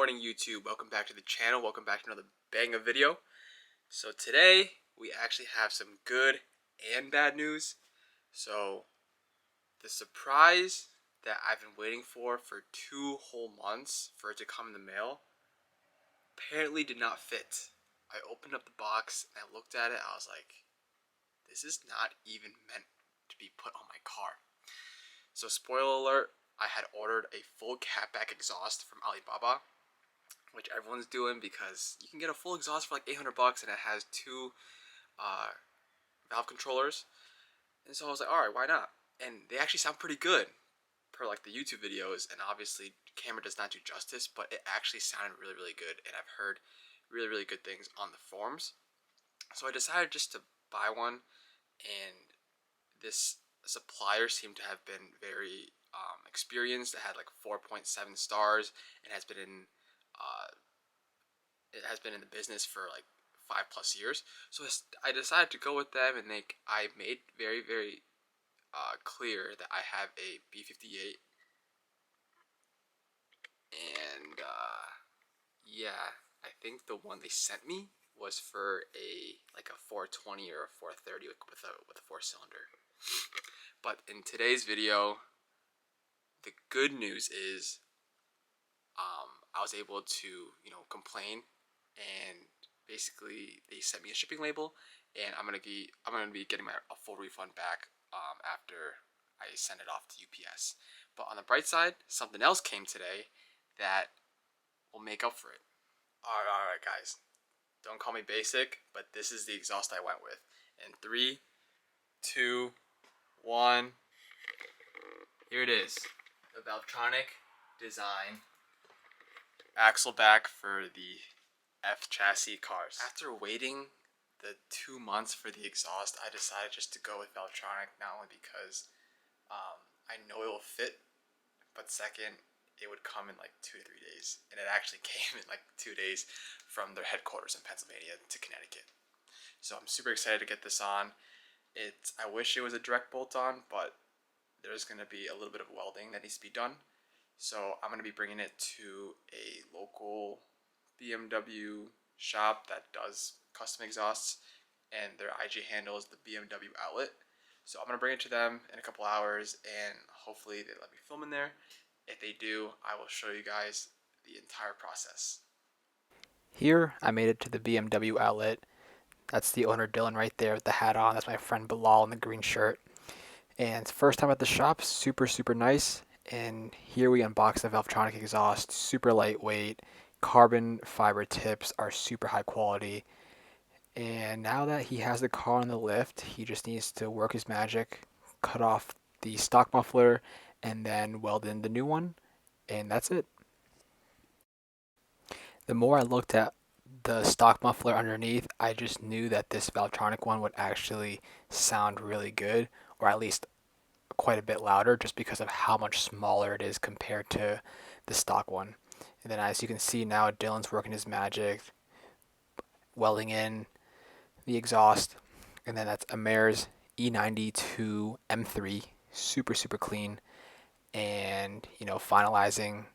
morning, YouTube. Welcome back to the channel. Welcome back to another banger video. So today we actually have some good and bad news. So the surprise that I've been waiting for 2 whole months for it to come in the mail apparently did not fit. I opened up the box and I looked at it. I was like, this is not even meant to be put on my car. So spoiler alert, I had ordered a full catback exhaust from Alibaba, which everyone's doing because you can get a full exhaust for like $800 and it has 2 valve controllers. And so I was like, alright, why not? And they actually sound pretty good per like the YouTube videos, and obviously camera does not do justice, but it actually sounded really, really good, and I've heard really, really good things on the forums. So I decided just to buy one, and this supplier seemed to have been very experienced. It had like 4.7 stars and has been in the business for like 5+ years. So I decided to go with them, and I made very, very clear that I have a B58, and yeah, I think the one they sent me was for a 420 or a 430 with a 4-cylinder. But in today's video, the good news is I was able to complain, and basically they sent me a shipping label, and I'm gonna be getting a full refund back after I send it off to UPS. But on the bright side, something else came today that will make up for it. Alright guys, don't call me basic, but this is the exhaust I went with. In 3, 2, 1, here it is. The Valvetronic design axle back for the F chassis cars. After waiting the 2 months for the exhaust, I decided just to go with Valvetronic, not only because I know it will fit, but second, it would come in like 2 to 3 days, and it actually came in like 2 days from their headquarters in Pennsylvania to Connecticut. So I'm super excited to get this on. I wish it was a direct bolt-on, but there's going to be a little bit of welding that needs to be done. So I'm going to be bringing it to a local BMW shop that does custom exhausts, and their IG handle is the BMW outlet. So I'm going to bring it to them in a couple hours, and hopefully they let me film in there. If they do, I will show you guys the entire process. Here, I made it to the BMW outlet. That's the owner, Dylan, right there with the hat on. That's my friend Bilal in the green shirt. And first time at the shop, super, super nice. And here we unbox the Valvetronic exhaust. Super lightweight. Carbon fiber tips are super high quality. And now that he has the car on the lift, he just needs to work his magic, cut off the stock muffler, and then weld in the new one. And that's it. The more I looked at the stock muffler underneath, I just knew that this Valvetronic one would actually sound really good, or at least quite a bit louder, just because of how much smaller it is compared to the stock one. And then as you can see now, Dylan's working his magic, welding in the exhaust, and then that's Amer's E92 M3, super, super clean, and finalizing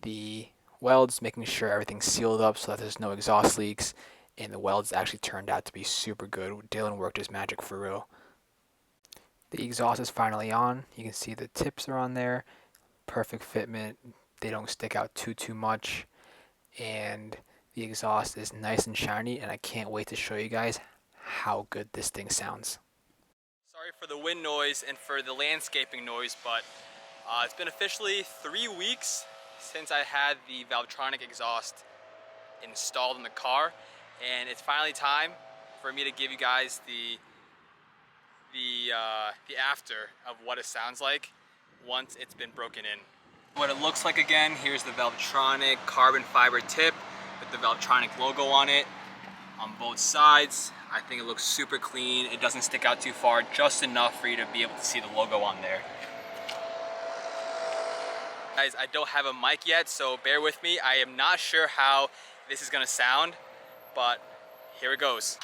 the welds, making sure everything's sealed up so that there's no exhaust leaks, and the welds actually turned out to be super good. Dylan worked his magic for real. The exhaust is finally on. You can see the tips are on there. Perfect fitment. They don't stick out too much, and the exhaust is nice and shiny, and I can't wait to show you guys how good this thing sounds. Sorry for the wind noise and for the landscaping noise, but it's been officially 3 weeks since I had the Valvetronic exhaust installed in the car, and it's finally time for me to give you guys the after of what it sounds like once it's been broken in. What it looks like again, here's the Valvetronic carbon fiber tip with the Valvetronic logo on it on both sides. I think it looks super clean. It doesn't stick out too far, just enough for you to be able to see the logo on there. Guys, I don't have a mic yet, so bear with me. I am not sure how this is gonna sound, but here it goes.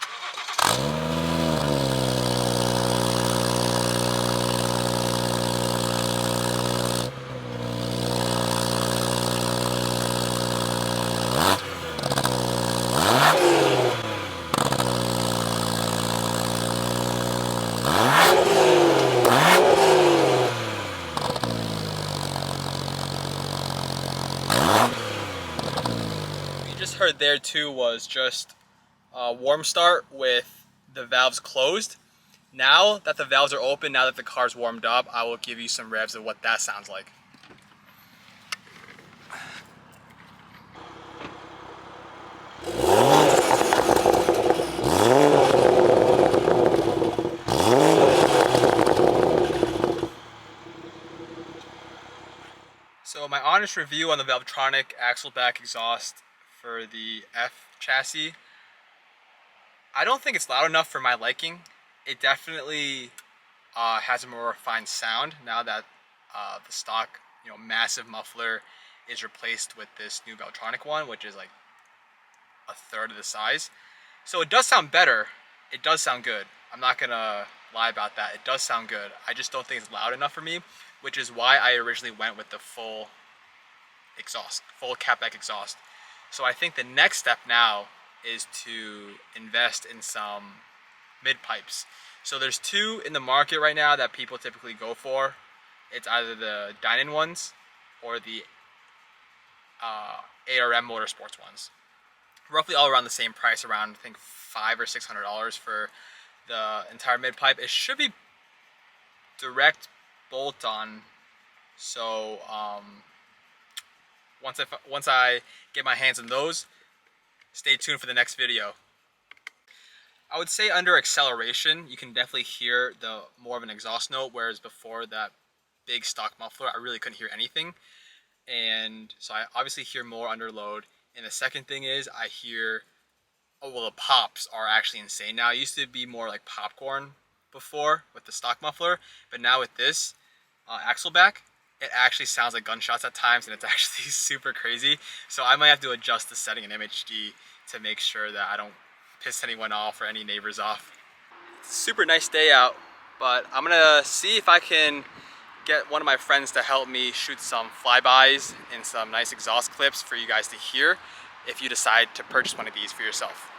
What you just heard there too was just a warm start with the valves closed. Now that the valves are open, now that the car's warmed up, I will give you some revs of what that sounds like. So my honest review on the Valvetronic axle back exhaust for the F chassis, I don't think it's loud enough for my liking. It definitely has a more refined sound now that the stock, massive muffler is replaced with this new Valvetronic one, which is like a third of the size. So it does sound better. It does sound good. I'm not gonna lie about that. It does sound good. I just don't think it's loud enough for me, which is why I originally went with the full exhaust, full catback exhaust. So I think the next step now is to invest in some mid pipes. So there's two in the market right now that people typically go for. It's either the Dynan ones or the ARM Motorsports ones. Roughly all around the same price, around I think $500 or $600 for the entire mid pipe. It should be direct bolt on. So once I get my hands on those, stay tuned for the next video. I would say under acceleration, you can definitely hear the more of an exhaust note, whereas before that big stock muffler, I really couldn't hear anything. And so I obviously hear more under load. And the second thing is I hear, oh well, the pops are actually insane now. It used to be more like popcorn before with the stock muffler, but now with this axle back, it actually sounds like gunshots at times, and it's actually super crazy. So I might have to adjust the setting in MHD to make sure that I don't piss anyone off or any neighbors off. It's a super nice day out, but I'm gonna see if I can get one of my friends to help me shoot some flybys and some nice exhaust clips for you guys to hear if you decide to purchase one of these for yourself.